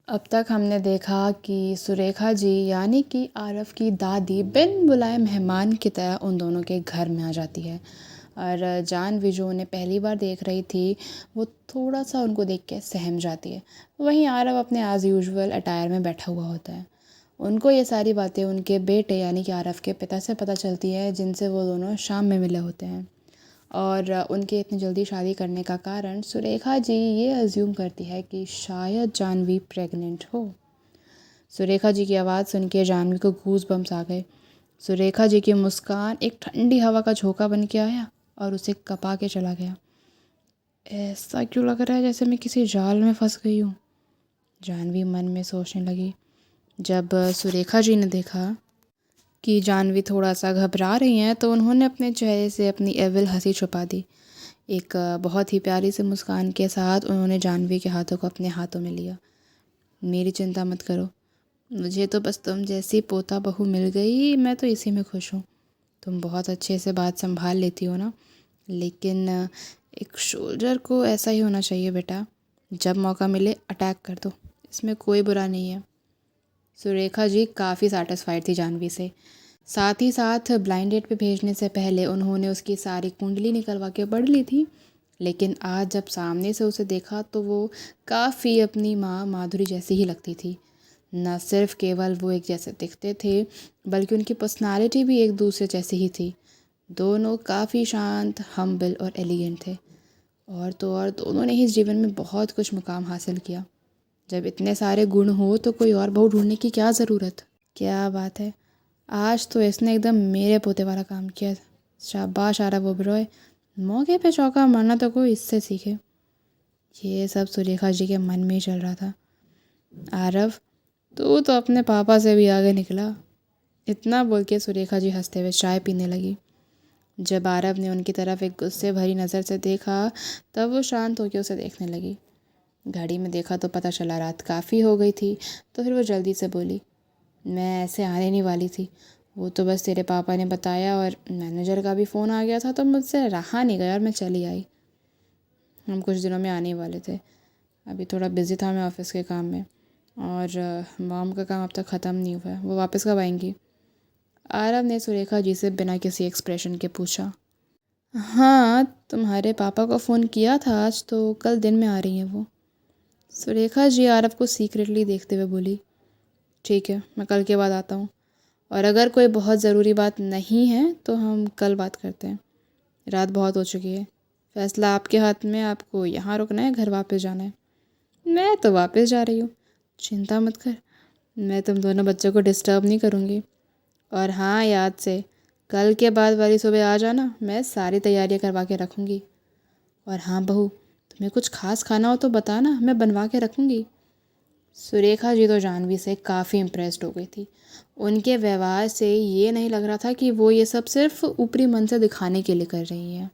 अब तक हमने देखा कि सुरेखा जी यानी कि आरव की दादी बिन बुलाए मेहमान की तरह उन दोनों के घर में आ जाती है। और जानवी जो उन्हें पहली बार देख रही थी वो थोड़ा सा उनको देख के सहम जाती है। वहीं आरव अपने एज़ यूजुअल अटायर में बैठा हुआ होता है। उनको ये सारी बातें उनके बेटे यानी कि आरव के पिता से पता चलती है, जिनसे वो दोनों शाम में मिले होते हैं। और उनके इतनी जल्दी शादी करने का कारण सुरेखा जी ये अज्यूम करती है कि शायद जानवी प्रेग्नेंट हो। सुरेखा जी की आवाज़ सुन के जानवी को गूज बम्स आ गए। सुरेखा जी की मुस्कान एक ठंडी हवा का झोंका बन के आया और उसे कपा के चला गया। ऐसा क्यों लग रहा है जैसे मैं किसी जाल में फंस गई हूँ, जानवी मन में सोचने लगी। जब सुरेखा जी ने देखा कि जानवी थोड़ा सा घबरा रही हैं तो उन्होंने अपने चेहरे से अपनी एविल हंसी छुपा दी। एक बहुत ही प्यारी सी मुस्कान के साथ उन्होंने जानवी के हाथों को अपने हाथों में लिया। मेरी चिंता मत करो, मुझे तो बस तुम जैसी पोता बहू मिल गई, मैं तो इसी में खुश हूँ। तुम बहुत अच्छे से बात संभाल लेती हो ना, लेकिन एक सोल्जर को ऐसा ही होना चाहिए बेटा। जब मौका मिले अटैक कर दो, इसमें कोई बुरा नहीं है। सुरेखा जी काफ़ी सैटिस्फाइड थी जानवी से। साथ ही साथ ब्लाइंड डेट पे भेजने से पहले उन्होंने उसकी सारी कुंडली निकलवा के पढ़ ली थी। लेकिन आज जब सामने से उसे देखा तो वो काफ़ी अपनी माँ माधुरी जैसी ही लगती थी। न सिर्फ केवल वो एक जैसे दिखते थे, बल्कि उनकी पर्सनालिटी भी एक दूसरे जैसी ही थी। दोनों काफ़ी शांत, हम्बल और एलिगेंट थे। और तो और दोनों ने ही इस जीवन में बहुत कुछ मुकाम हासिल किया। जब इतने सारे गुण हो तो कोई और बहू ढूंढने की क्या ज़रूरत। क्या बात है, आज तो इसने एकदम मेरे पोते वाला काम किया। शाबाश आरव ओबरॉय, मौके पे चौका मारना तो कोई इससे सीखे। ये सब सुरेखा जी के मन में ही चल रहा था। आरव, तू तो अपने पापा से भी आगे निकला। इतना बोल के सुरेखा जी हंसते हुए चाय पीने लगी। जब आरव ने उनकी तरफ एक गुस्से भरी नज़र से देखा तब वो शांत होकर उसे देखने लगी। घड़ी में देखा तो पता चला रात काफ़ी हो गई थी, तो फिर वो जल्दी से बोली, मैं ऐसे आने नहीं वाली थी। वो तो बस तेरे पापा ने बताया और मैनेजर का भी फ़ोन आ गया था तो मुझसे रहा नहीं गया और मैं चली आई। हम कुछ दिनों में आने ही वाले थे। अभी थोड़ा बिज़ी था मैं ऑफिस के काम में, और मॉम का काम अब तक ख़त्म नहीं हुआ है। वो वापस कब आएंगी? आरव ने सुरेखा जी से बिना किसी एक्सप्रेशन के पूछा। हाँ, तुम्हारे पापा को फ़ोन किया था आज, तो कल दिन में आ रही हैं वो। सुरेखा जी आरव को सीक्रेटली देखते हुए बोली, ठीक है, मैं कल के बाद आता हूँ, और अगर कोई बहुत ज़रूरी बात नहीं है तो हम कल बात करते हैं। रात बहुत हो चुकी है, फैसला आपके हाथ में। आपको यहाँ रुकना है, घर वापस जाना है? मैं तो वापस जा रही हूँ, चिंता मत कर, मैं तुम दोनों बच्चों को डिस्टर्ब नहीं करूँगी। और हाँ, याद से कल के बाद वाली सुबह आ जाना, मैं सारी तैयारियाँ करवा के रखूँगी। और हाँ बहू, तुम्हें कुछ खास खाना हो तो बताना, मैं बनवा के रखूँगी। सुरेखा जी तो जानवी से काफ़ी इम्प्रेस्ड हो गई थी। उनके व्यवहार से ये नहीं लग रहा था कि वो ये सब सिर्फ ऊपरी मन से दिखाने के लिए कर रही हैं।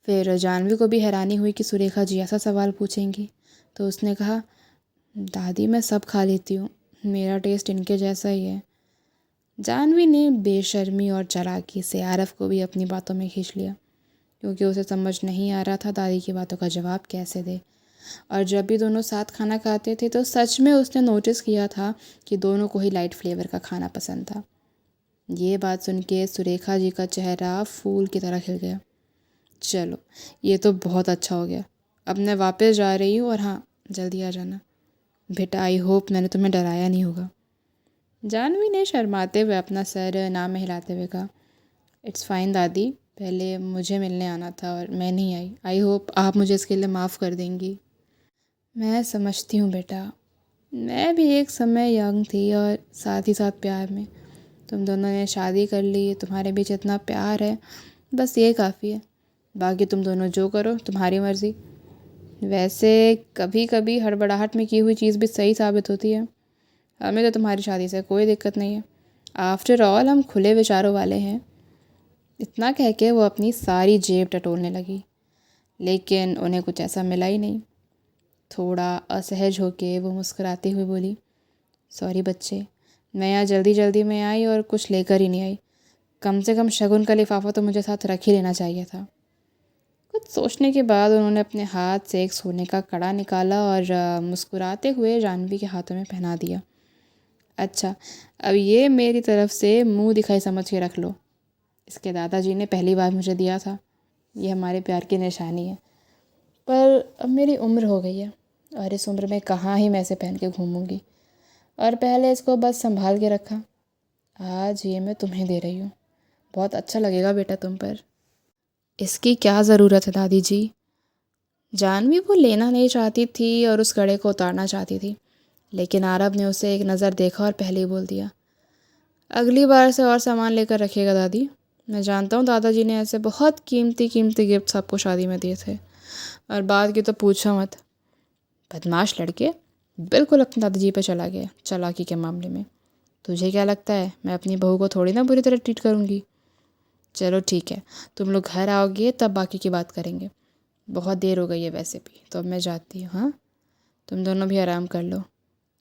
फिर जानवी को भी हैरानी हुई कि सुरेखा जी ऐसा सवाल पूछेंगी, तो उसने कहा, दादी मैं सब खा लेती हूँ, मेरा टेस्ट इनके जैसा ही है। जानवी ने बेशर्मी और चालाकी से आरव को भी अपनी बातों में खींच लिया, क्योंकि उसे समझ नहीं आ रहा था दादी की बातों का जवाब कैसे दे। और जब भी दोनों साथ खाना खाते थे तो सच में उसने नोटिस किया था कि दोनों को ही लाइट फ्लेवर का खाना पसंद था। ये बात सुन के सुरेखा जी का चेहरा फूल की तरह खिल गया। चलो, ये तो बहुत अच्छा हो गया, अब मैं वापस जा रही हूँ, और हाँ, जल्दी आ जाना बेटा। आई होप मैंने तुम्हें डराया नहीं होगा। जानवी ने शर्माते हुए अपना सर ना में हिलाते हुए कहा, इट्स फाइन दादी, पहले मुझे मिलने आना था और मैं नहीं आई। आई होप आप मुझे इसके लिए माफ़ कर देंगी। मैं समझती हूँ बेटा, मैं भी एक समय यंग थी और साथ ही साथ प्यार में। तुम दोनों ने शादी कर ली, तुम्हारे बीच इतना प्यार है, बस ये काफ़ी है। बाकी तुम दोनों जो करो, तुम्हारी मर्ज़ी। वैसे कभी कभी हड़बड़ाहट में की हुई चीज़ भी सही साबित होती है। हमें तो तुम्हारी शादी से कोई दिक्कत नहीं है, आफ्टर ऑल हम खुले विचारों वाले हैं। इतना कह के वो अपनी सारी जेब टटोलने लगी, लेकिन उन्हें कुछ ऐसा मिला ही नहीं। थोड़ा असहज होके वो मुस्कुराती हुई बोली, सॉरी बच्चे, मैं यहाँ जल्दी जल्दी में आई और कुछ लेकर ही नहीं आई। कम से कम शगुन का लिफाफा तो मुझे साथ रख ही लेना चाहिए था। कुछ सोचने के बाद उन्होंने अपने हाथ से एक सोने का कड़ा निकाला और मुस्कुराते हुए जाह्नवी के हाथों में पहना दिया। अच्छा, अब ये मेरी तरफ से मुंह दिखाई समझ के रख लो। इसके दादाजी ने पहली बार मुझे दिया था। ये हमारे प्यार की निशानी है। पर अब मेरी उम्र हो गई है और इस उम्र में कहाँ ही मैं इसे पहन के घूमूंगी, और पहले इसको बस संभाल के रखा। आज ये मैं तुम्हें दे रही हूँ। बहुत अच्छा लगेगा बेटा तुम पर। इसकी क्या ज़रूरत है दादी जी? जाह्नवी वो लेना नहीं चाहती थी और उस कड़े को उतारना चाहती थी, लेकिन आरब ने उसे एक नज़र देखा और पहले ही बोल दिया, अगली बार से और सामान लेकर रखिएगा दादी। मैं जानता हूँ दादाजी ने ऐसे बहुत कीमती कीमती गिफ्ट्स आपको शादी में दिए थे, और बाद की तो पूछो मत। बदमाश लड़के, बिल्कुल अपने दादाजी पे चला गया चालाकी के मामले में। तुझे क्या लगता है मैं अपनी बहू को थोड़ी ना बुरी तरह ट्रीट करूँगी? चलो ठीक है, तुम लोग घर आओगे तब बाकी की बात करेंगे। बहुत देर हो गई है वैसे भी, तो अब मैं जाती हूँ। हाँ, तुम दोनों भी आराम कर लो।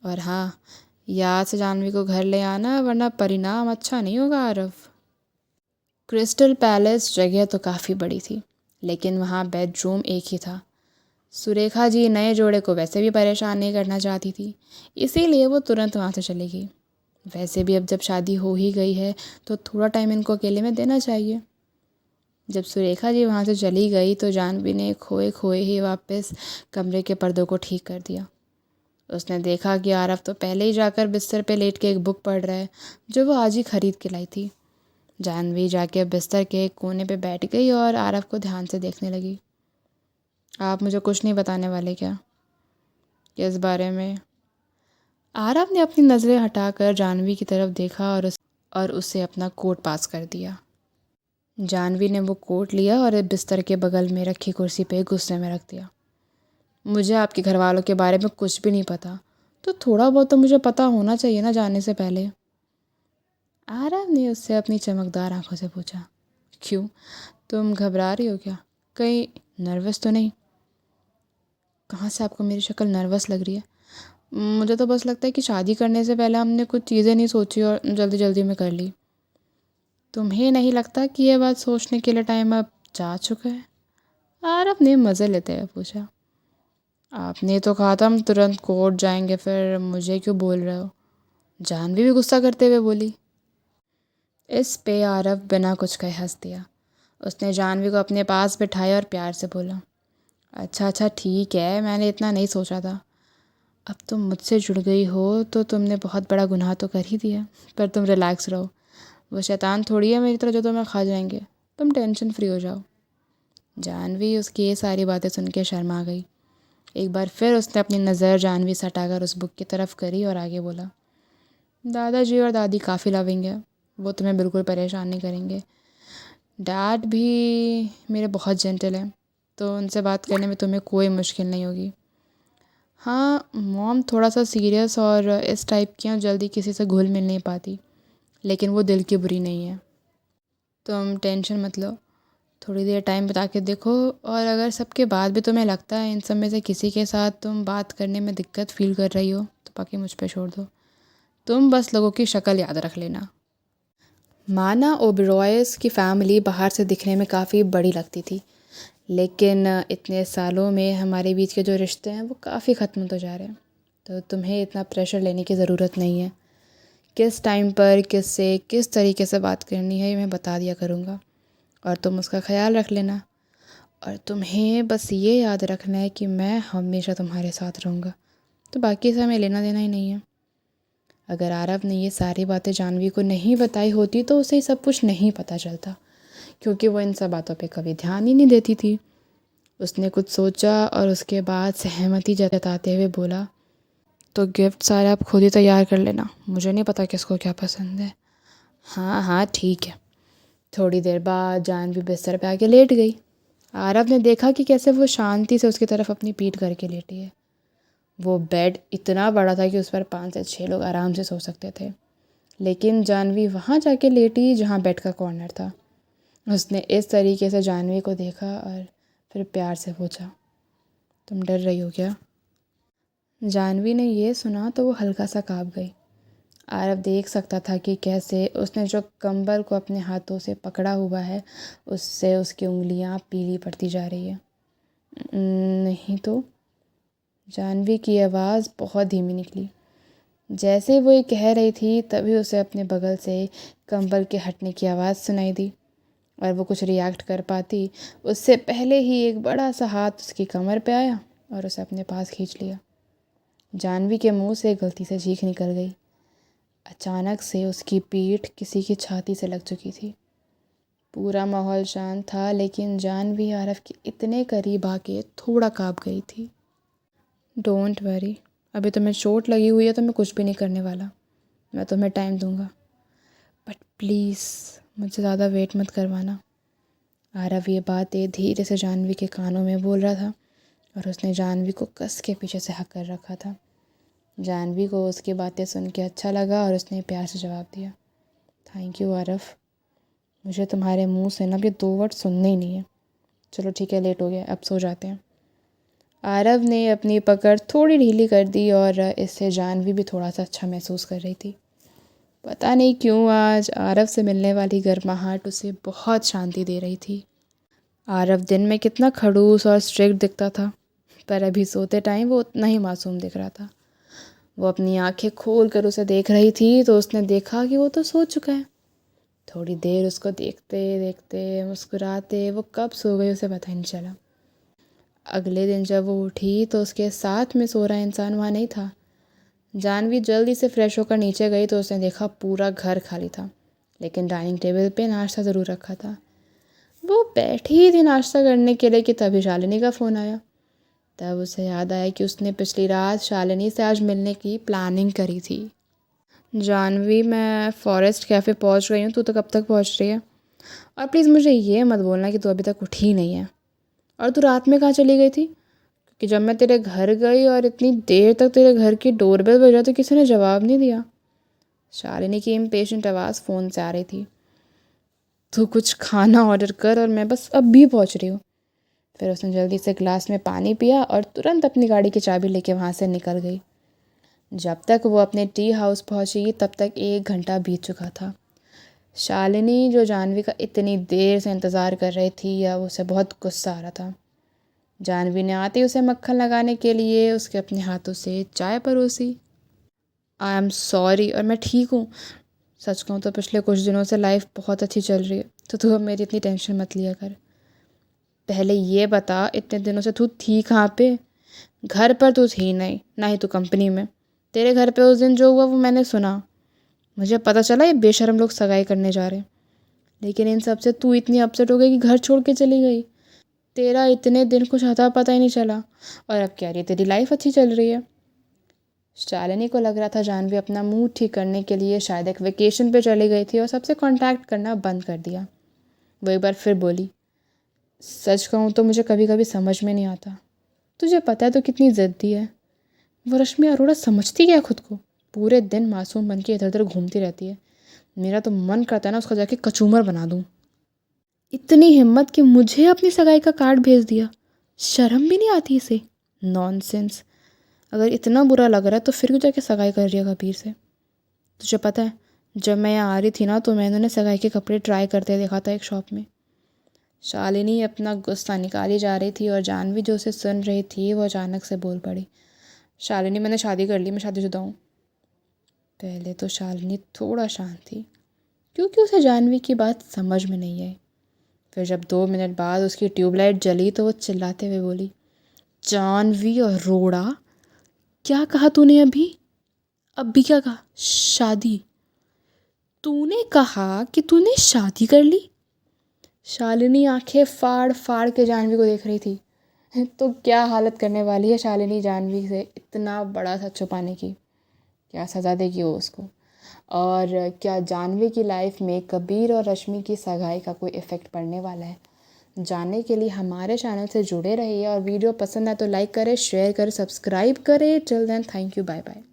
और हाँ, याद से जाह्नवी को घर ले आना, वरना परिणाम अच्छा नहीं होगा आरव। क्रिस्टल पैलेस जगह तो काफ़ी बड़ी थी, लेकिन वहाँ बेडरूम एक ही था। सुरेखा जी नए जोड़े को वैसे भी परेशान नहीं करना चाहती थी, इसीलिए वो तुरंत वहाँ से चली गई। वैसे भी अब जब शादी हो ही गई है तो थोड़ा टाइम इनको अकेले में देना चाहिए। जब सुरेखा जी वहाँ से चली गई तो जाह्नवी ने खोए खोए ही वापस कमरे के पर्दों को ठीक कर दिया। उसने देखा कि आरव तो पहले ही जाकर बिस्तर पे लेट के एक बुक पढ़ रहा है जो वो आज ही खरीद के लाई थी। जाह्नवी जाके बिस्तर के एक कोने पे बैठ गई और आरव को ध्यान से देखने लगी। आप मुझे कुछ नहीं बताने वाले क्या? किस बारे में? आरव ने अपनी नज़रें हटाकर जाह्नवी की तरफ देखा और उसे अपना कोट पास कर दिया। जाह्नवी ने वो कोट लिया और बिस्तर के बगल में रखी कुर्सी पे गुस्से में रख दिया। मुझे आपके घर वालों के बारे में कुछ भी नहीं पता, तो थोड़ा बहुत तो मुझे पता होना चाहिए ना जाने से पहले। आरव ने उससे अपनी चमकदार आंखों से पूछा, क्यों, तुम घबरा रही हो क्या? कहीं नर्वस तो नहीं? कहाँ से आपको मेरी शक्ल नर्वस लग रही है? मुझे तो बस लगता है कि शादी करने से पहले हमने कुछ चीज़ें नहीं सोची और जल्दी जल्दी में कर ली। तुम्हें नहीं लगता कि ये बात सोचने के लिए टाइम अब जा चुका है? आरव ने मज़े लेते हुए पूछा। आपने तो कहा था हम तुरंत कोर्ट जाएंगे, फिर मुझे क्यों बोल रहे हो? जाह्नवी भी गुस्सा करते हुए बोली। इस पे आरव बिना कुछ कहे हंस दिया। उसने जाह्नवी को अपने पास बिठाया और प्यार से बोला, अच्छा अच्छा ठीक है, मैंने इतना नहीं सोचा था। अब तुम मुझसे जुड़ गई हो तो तुमने बहुत बड़ा गुनाह तो कर ही दिया, पर तुम रिलैक्स रहो। वो शैतान थोड़ी है मेरी तरह जो तुम्हें खा जाएंगे। तुम टेंशन फ्री हो जाओ। जाह्नवी उसकी ये सारी बातें सुन के शर्मा गई। एक बार फिर उसने अपनी नज़र जाह्नवी से हटाकर उस बुक की तरफ करी और आगे बोला, दादाजी और दादी काफ़ी लविंग है, वो तुम्हें बिल्कुल परेशान नहीं करेंगे। डैड भी मेरे बहुत जेंटल हैं, तो उनसे बात करने में तुम्हें कोई मुश्किल नहीं होगी। हाँ, मॉम थोड़ा सा सीरियस और इस टाइप की हैं, जल्दी किसी से घुल मिल नहीं पाती, लेकिन वो दिल की बुरी नहीं है। तुम टेंशन मत लो, थोड़ी देर टाइम बता के देखो, और अगर सबके बाद भी तुम्हें लगता है इन सब में से किसी के साथ तुम बात करने में दिक्कत फील कर रही हो तो बाकी मुझ पे छोड़ दो। तुम बस लोगों की शक्ल याद रख लेना। माना ओबरॉयस की फ़ैमिली बाहर से दिखने में काफ़ी बड़ी लगती थी, लेकिन इतने सालों में हमारे बीच के जो रिश्ते हैं वो काफ़ी ख़त्म होते जा रहे हैं। तो तुम्हें इतना प्रेशर लेने की ज़रूरत नहीं है। किस टाइम पर किससे किस तरीके से बात करनी है ये मैं बता दिया करूँगा, और तुम उसका ख़्याल रख लेना। और तुम्हें बस ये याद रखना है कि मैं हमेशा तुम्हारे साथ रहूँगा, तो बाकी से हमें लेना देना ही नहीं है। अगर आरव ने ये सारी बातें जाह्नवी को नहीं बताई होती तो उसे सब कुछ नहीं पता चलता, क्योंकि वो इन सब बातों पे कभी ध्यान ही नहीं देती थी। उसने कुछ सोचा और उसके बाद सहमति जताते हुए बोला, तो गिफ्ट सारे आप खुद ही तैयार कर लेना, मुझे नहीं पता किसको क्या पसंद है। हाँ हाँ ठीक है। थोड़ी देर बाद जाह्नवी बिस्तर पे आके लेट गई। आरव ने देखा कि कैसे वो शांति से उसकी तरफ अपनी पीठ करके लेटी है। वो बेड इतना बड़ा था कि उस पर 5 से 6 लोग आराम से सो सकते थे, लेकिन जाह्नवी वहाँ जाके लेटी जहाँ बेड का कॉर्नर था। उसने इस तरीके से जाह्नवी को देखा और फिर प्यार से पूछा, तुम डर रही हो क्या? जाह्नवी ने ये सुना तो वो हल्का सा काँप गई। आरव देख सकता था कि कैसे उसने जो कंबल को अपने हाथों से पकड़ा हुआ है उससे उसकी उंगलियां पीली पड़ती जा रही है। नहीं तो, जानवी की आवाज़ बहुत धीमी निकली। जैसे वो ये कह रही थी तभी उसे अपने बगल से कंबल के हटने की आवाज़ सुनाई दी और वो कुछ रिएक्ट कर पाती उससे पहले ही एक बड़ा सा हाथ उसकी कमर पे आया और उसे अपने पास खींच लिया। जानवी के मुंह से गलती से चीख निकल गई। अचानक से उसकी पीठ किसी की छाती से लग चुकी थी। पूरा माहौल शांत था लेकिन जानवी आरव के इतने करीब आके थोड़ा काँप गई थी। डोंट वरी, अभी तुम्हें चोट लगी हुई है तो मैं कुछ भी नहीं करने वाला। मैं तुम्हें टाइम दूंगा, बट प्लीज़ मुझे ज़्यादा वेट मत करवाना। आरव ये बातें धीरे से जानवी के कानों में बोल रहा था और उसने जानवी को कस के पीछे से हक कर रखा था। जानवी को उसकी बातें सुन के अच्छा लगा और उसने प्यार से जवाब दिया, थैंक यू आरव, मुझे तुम्हारे मुंह से ना ये 2 वर्ड सुनने ही नहीं है। चलो ठीक है, लेट हो गया, अब सो जाते हैं। आरव ने अपनी पकड़ थोड़ी ढीली कर दी और इससे जानवी भी थोड़ा सा अच्छा महसूस कर रही थी। पता नहीं क्यों आज आरव से मिलने वाली गर्माहट उसे बहुत शांति दे रही थी। आरव दिन में कितना खड़ूस और स्ट्रिक्ट दिखता था, पर अभी सोते टाइम वो उतना ही मासूम दिख रहा था। वो अपनी आंखें खोल कर उसे देख रही थी तो उसने देखा कि वो तो सो चुका है। थोड़ी देर उसको देखते देखते मुस्कुराते वो कब सो गई उसे पता ही नहीं चला। अगले दिन जब वो उठी तो उसके साथ में सो रहा इंसान वहाँ नहीं था। जानवी जल्दी से फ्रेश होकर नीचे गई तो उसने देखा पूरा घर खाली था, लेकिन डाइनिंग टेबल पे नाश्ता ज़रूर रखा था। वो बैठी ही थी नाश्ता करने के लिए कि तभी शालिनी का फ़ोन आया। तब उसे याद आया कि उसने पिछली रात शालिनी से आज मिलने की प्लानिंग करी थी। जानवी, मैं फॉरेस्ट कैफ़े पहुंच गई हूँ, तू तो कब तक पहुंच रही है? और प्लीज़ मुझे ये मत बोलना कि तू अभी तक उठी नहीं है। और तू रात में कहाँ चली गई थी? क्योंकि जब मैं तेरे घर गई और इतनी देर तक तेरे घर की डोरबेल बजा तो किसी ने जवाब नहीं दिया। शालिनी की इम्पेशेंट आवाज़ फ़ोन से आ रही थी। तू कुछ खाना ऑर्डर कर और मैं बस अभी पहुंच रही हूँ। फिर उसने जल्दी से ग्लास में पानी पिया और तुरंत अपनी गाड़ी की चाबी लेके वहाँ से निकल गई। जब तक वो अपने टी हाउस पहुँची तब तक 1 घंटा बीत चुका था। शालिनी, जो जानवी का इतनी देर से इंतज़ार कर रही थी, या उसे बहुत गुस्सा आ रहा था। जानवी ने आते ही उसे मक्खन लगाने के लिए उसके अपने हाथों से चाय परोसी। आई एम सॉरी, और मैं ठीक हूँ। सच कहूँ तो पिछले कुछ दिनों से लाइफ बहुत अच्छी चल रही है, तो तू अब मेरी इतनी टेंशन मत लिया कर। पहले ये बता, इतने दिनों से तू थी कहाँ पे? घर पर तू थी नहीं, ना ही तू कंपनी में। तेरे घर पे उस दिन जो हुआ वो मैंने सुना। मुझे पता चला ये बेशर्म लोग सगाई करने जा रहे हैं, लेकिन इन सब से तू इतनी अपसेट हो गई कि घर छोड़ के चली गई। तेरा इतने दिन कुछ अता पता ही नहीं चला, और अब कह रही है तेरी लाइफ अच्छी चल रही है। शालिनी को लग रहा था जानवी अपना मूड ठीक करने के लिए शायद एक वेकेशन पे चली गई थी और सबसे कांटेक्ट करना बंद कर दिया। वो एक बार फिर बोली, सच कहूँ तो मुझे कभी कभी समझ में नहीं आता। तुझे पता है तो कितनी ज़िद्दी है। वो रश्मि अरोड़ा समझती क्या खुद को? पूरे दिन मासूम बन के इधर उधर घूमती रहती है। मेरा तो मन करता है ना उसका जाके कचूमर बना दूँ। इतनी हिम्मत कि मुझे अपनी सगाई का कार्ड भेज दिया। शर्म भी नहीं आती इसे? नॉनसेंस। अगर इतना बुरा लग रहा है तो फिर क्यों जाके सगाई कर रही है कबीर से? तुझे पता है, जब मैं यहाँ आ रही थी ना तो मैंने उन्हें सगाई के कपड़े ट्राई करते देखा था एक शॉप में। शालिनी अपना गुस्सा निकाली जा रही थी और जानवी जो उसे सुन रही थी वो अचानक से बोल पड़ी, शालिनी, मैंने शादी कर ली, मैं शादीशुदा हूँ। पहले तो शालिनी थोड़ा शांत थी क्योंकि उसे जानवी की बात समझ में नहीं आई। फिर जब 2 मिनट बाद उसकी ट्यूबलाइट जली तो वो चिल्लाते हुए बोली, जानवी अरोड़ा, क्या कहा तूने अभी? अभी क्या कहा? शादी? तूने कहा कि तूने शादी कर ली? शालिनी आंखें फाड़ फाड़ के जानवी को देख रही थी। तो क्या हालत करने वाली है शालिनी जानवी से इतना बड़ा सच छुपाने की? क्या सज़ा देगी वो उसको? और क्या जानवी की लाइफ में कबीर और रश्मि की सगाई का कोई इफ़ेक्ट पड़ने वाला है? जानने के लिए हमारे चैनल से जुड़े रहिए और वीडियो पसंद आए तो लाइक करें, शेयर करें, सब्सक्राइब करें। Till then, thank you, bye bye.